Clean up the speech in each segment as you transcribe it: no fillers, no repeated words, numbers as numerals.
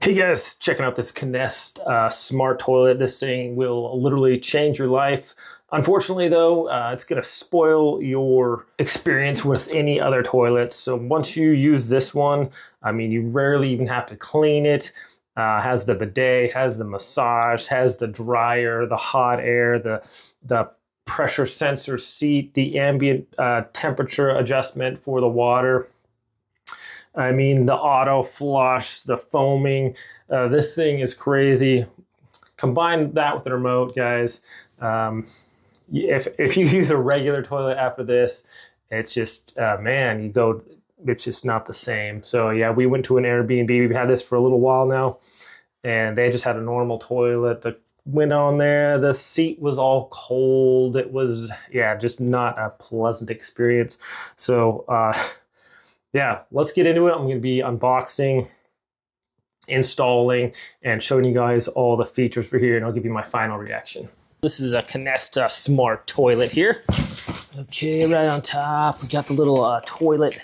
Hey guys, checking out this Canest Smart Toilet. This thing will literally change your life. Unfortunately though, it's gonna spoil your experience with any other toilets. So once you use this one, I mean, you rarely even have to clean it. Has the bidet, has the massage, has the dryer, the hot air, the pressure sensor seat, the ambient temperature adjustment for the water. I mean, the auto flush, the foaming, this thing is crazy. Combine that with the remote, guys. If you use a regular toilet after this, it's just, man, it's just not the same. So yeah, we went to an Airbnb. We've had this for a little while now, and they just had a normal toilet. The went on there, the seat was all cold. It was, yeah, just not a pleasant experience. So, yeah, let's get into it. I'm going to be unboxing, installing, and showing you guys all the features for here, and I'll give you my final reaction. This is a Canest Smart Toilet here. Okay, right on top, we got the little toilet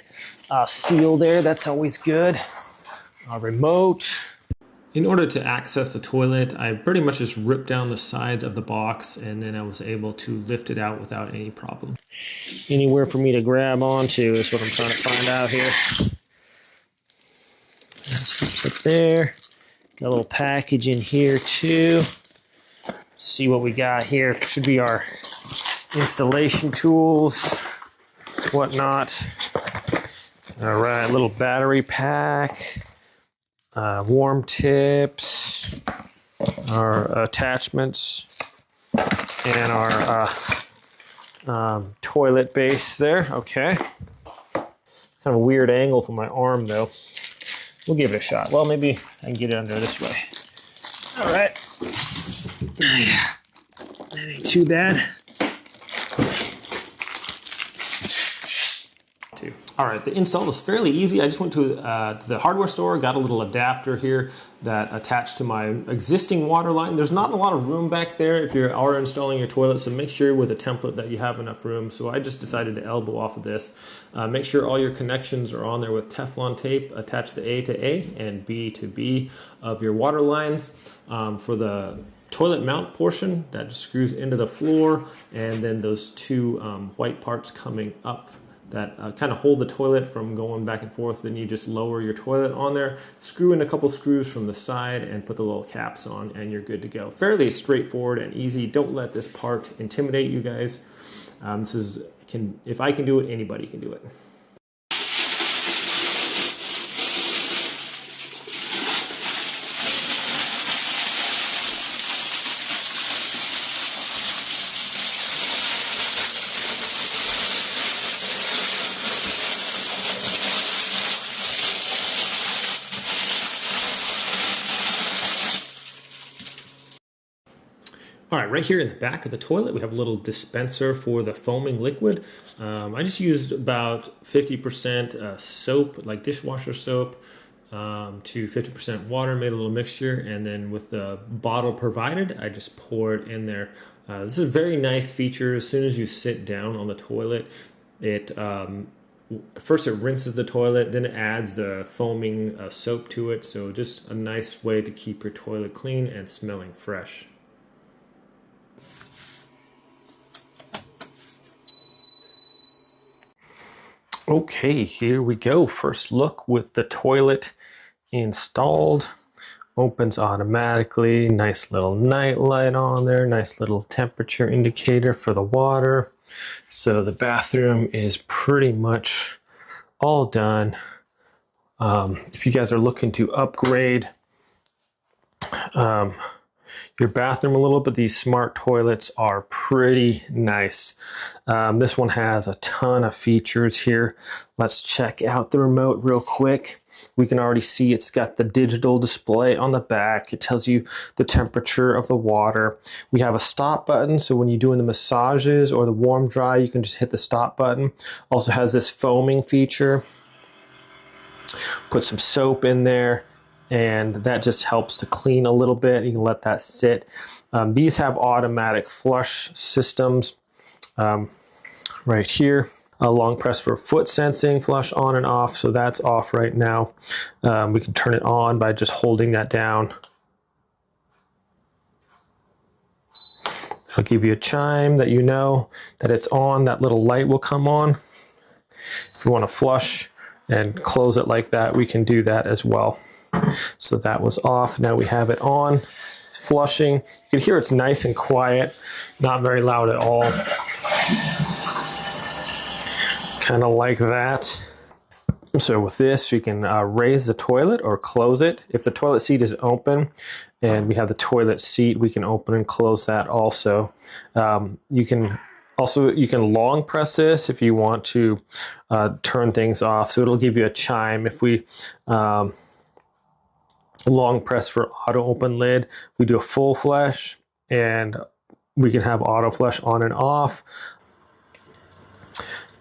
seal there. That's always good. Remote. In order to access the toilet, I pretty much just ripped down the sides of the box, and then I was able to lift it out without any problem. Anywhere for me to grab onto is what I'm trying to find out here. Let's put there. Got a little package in here too. Let's see what we got here. Should be our installation tools, whatnot. All right, little battery pack. Warm tips, our attachments, and our toilet base there. Okay. Kind of a weird angle for my arm though. We'll give it a shot. Well, maybe I can get it under this way. All right. Yeah, that ain't too bad. All right, the install was fairly easy. I just went to the hardware store, got a little adapter here that attached to my existing water line. There's not a lot of room back there if you are installing your toilet, so make sure with a template that you have enough room. So I just decided to elbow off of this. Make sure all your connections are on there with Teflon tape. Attach the A to A and B to B of your water lines. For the toilet mount portion, that screws into the floor, and then those two white parts coming up that kind of hold the toilet from going back and forth. Then you just lower your toilet on there, screw in a couple screws from the side, and put the little caps on, and you're good to go. Fairly straightforward and easy. Don't let this part intimidate you guys. If I can do it, anybody can do it. All right, right here in the back of the toilet, we have a little dispenser for the foaming liquid. I just used about 50% soap, like dishwasher soap, to 50% water, made a little mixture, and then with the bottle provided, I just pour it in there. This is a very nice feature. As soon as you sit down on the toilet, first it rinses the toilet, then it adds the foaming soap to it. So just a nice way to keep your toilet clean and smelling fresh. Okay, here we go. First look with the toilet installed. Opens automatically. Nice little night light on there. Nice little temperature indicator for the water. So the bathroom is pretty much all done. If you guys are looking to upgrade your bathroom a little bit, these smart toilets are pretty nice. This one has a ton of features here. Let's check out the remote real quick. We can already see it's got the digital display on the back. It tells you the temperature of the water. We have a stop button, so when you're doing the massages or the warm dry, you can just hit the stop button. Also has this foaming feature. Put some soap in there, and that just helps to clean a little bit. You can let that sit. These have automatic flush systems right here. long press for foot sensing, flush on and off, so that's off right now. We can turn it on by just holding that down. So I'll give you a chime that you know that it's on. That little light will come on. If you want to flush and close it like that, we can do that as well. So that was off. Now we have it on, flushing. You can hear it's nice and quiet, not very loud at all. Kind of like that. So with this, you can raise the toilet or close it. If the toilet seat is open and we have the toilet seat, we can open and close that also. You can long press this if you want to turn things off. So it'll give you a chime. If we long press for auto open lid, we do a full flush and we can have auto flush on and off.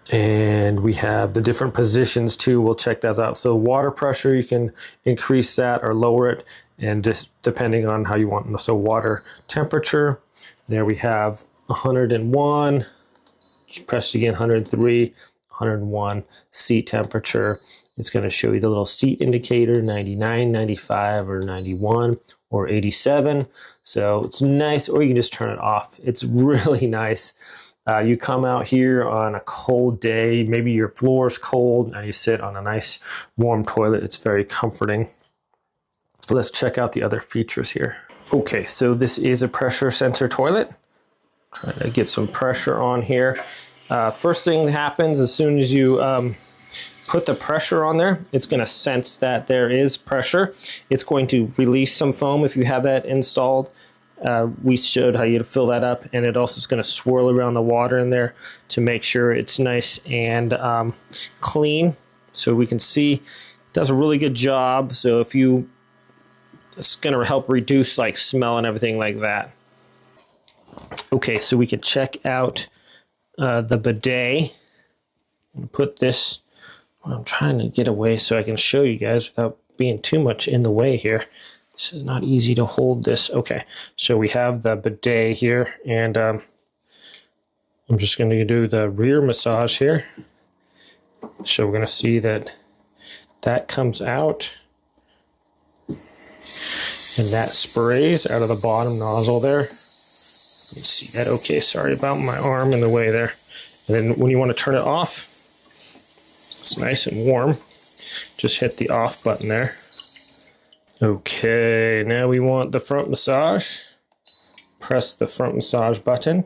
And we have the different positions too. We'll check that out. So water pressure, you can increase that or lower it, and just depending on how you want. So water temperature, there we have 101, press again, 103, 101. Seat temperature, it's going to show you the little seat indicator, 99, 95, or 91, or 87. So it's nice, or you can just turn it off. It's really nice. You come out here on a cold day, maybe your floor's cold, and you sit on a nice warm toilet. It's very comforting. Let's check out the other features here. Okay, so this is a pressure sensor toilet. Trying to get some pressure on here. First thing that happens as soon as you put the pressure on there, it's going to sense that there is pressure. It's going to release some foam if you have that installed. We showed how you fill that up, and it also is going to swirl around the water in there to make sure it's nice and clean. So we can see it does a really good job. So if you, it's going to help reduce like smell and everything like that. Okay, so we can check out the bidet. Put this, I'm trying to get away so I can show you guys without being too much in the way here. This is not easy to hold this. Okay, so we have the bidet here, and I'm just going to do the rear massage here. So we're going to see that that comes out, and that sprays out of the bottom nozzle there. You can see that. Okay, sorry about my arm in the way there. And then when you want to turn it off, it's nice and warm. Just hit the off button there. Okay, now we want the front massage. Press the front massage button.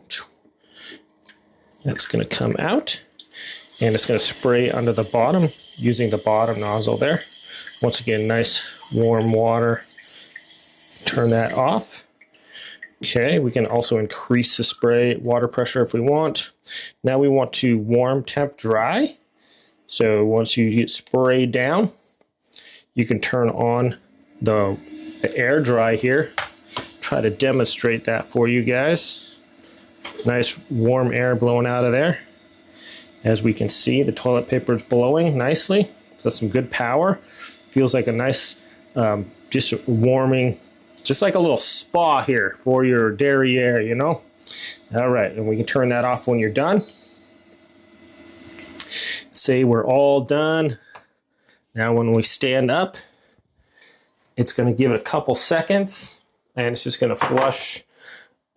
That's going to come out, and it's going to spray under the bottom using the bottom nozzle there. Once again, nice warm water. Turn that off. Okay, we can also increase the spray water pressure if we want. Now we want to warm temp dry. So once you get sprayed down, you can turn on the air dry here. Try to demonstrate that for you guys. Nice warm air blowing out of there. As we can see, the toilet paper is blowing nicely. So some good power. Feels like a nice, just warming, just like a little spa here for your derriere, you know? All right, and we can turn that off when you're done. Say we're all done. Now when we stand up, it's going to give it a couple seconds, and it's just going to flush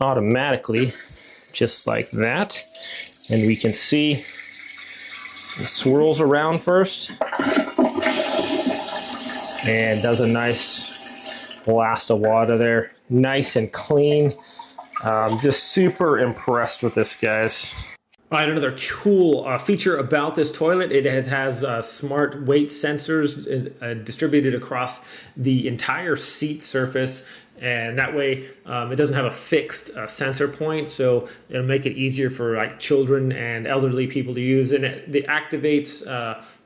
automatically, just like that. And we can see it swirls around first and does a nice blast of water there. Nice and clean. Just super impressed with this, guys. All right, another cool feature about this toilet, it has smart weight sensors distributed across the entire seat surface, and that way it doesn't have a fixed sensor point, so it'll make it easier for like children and elderly people to use. And it activates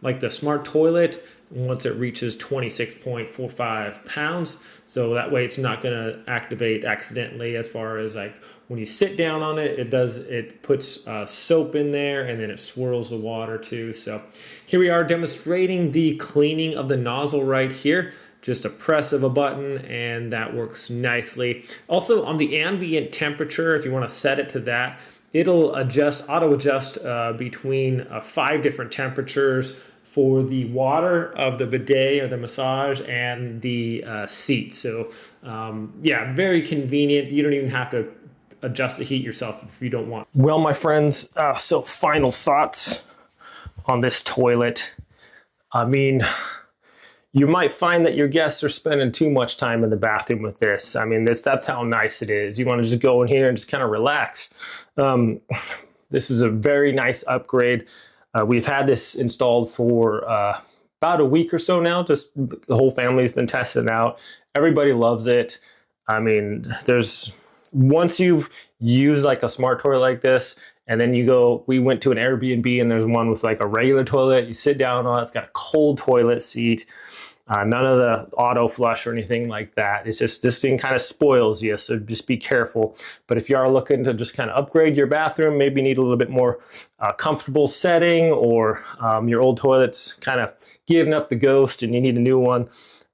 like the smart toilet once it reaches 26.45 pounds. So that way it's not going to activate accidentally. As far as like when you sit down on it, it puts soap in there, and then it swirls the water too. So here we are demonstrating the cleaning of the nozzle right here. Just a press of a button, and that works nicely. Also on the ambient temperature, if you want to set it to that, It'll auto adjust between 5 different temperatures for the water of the bidet or the massage and the seat. So yeah, very convenient. You don't even have to adjust the heat yourself if you don't want. Well, my friends, so final thoughts on this toilet. I mean, you might find that your guests are spending too much time in the bathroom with this. I mean, that's how nice it is. You want to just go in here and just kind of relax. This is a very nice upgrade. We've had this installed for about a week or so now. Just the whole family's been testing it out. Everybody loves it. I mean, once you've used like a smart toilet like this, and then we went to an Airbnb and there's one with like a regular toilet. You sit down on it, it's got a cold toilet seat. None of the auto flush or anything like that. It's just, this thing kind of spoils you, so just be careful. But if you are looking to just kind of upgrade your bathroom, maybe need a little bit more comfortable setting, or your old toilet's kind of giving up the ghost and you need a new one,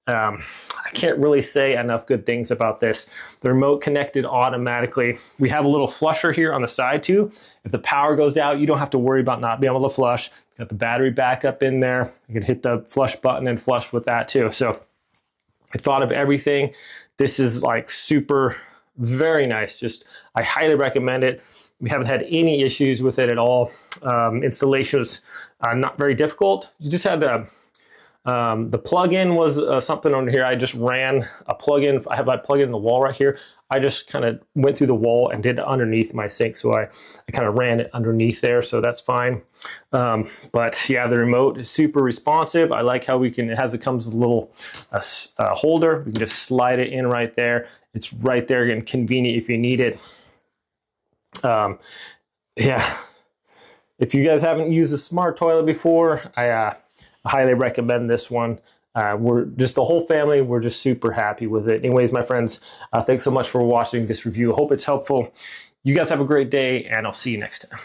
I can't really say enough good things about this. The remote connected automatically. We have a little flusher here on the side too. If the power goes out, you don't have to worry about not being able to flush. Got the battery backup in there. You can hit the flush button and flush with that too. So I thought of everything. This is like super, very nice. I highly recommend it. We haven't had any issues with it at all. Installation was not very difficult. You just had to, the plug-in was something on here. I just ran a plug-in. I have my plug-in in the wall right here. I just kind of went through the wall and did it underneath my sink. So I kind of ran it underneath there. So that's fine. But yeah, the remote is super responsive. I like how it comes with a little holder. We can just slide it in right there. It's right there and convenient if you need it. Yeah. If you guys haven't used a smart toilet before, I highly recommend this one. We're just the whole family. We're just super happy with it. Anyways, my friends, thanks so much for watching this review. I hope it's helpful. You guys have a great day, and I'll see you next time.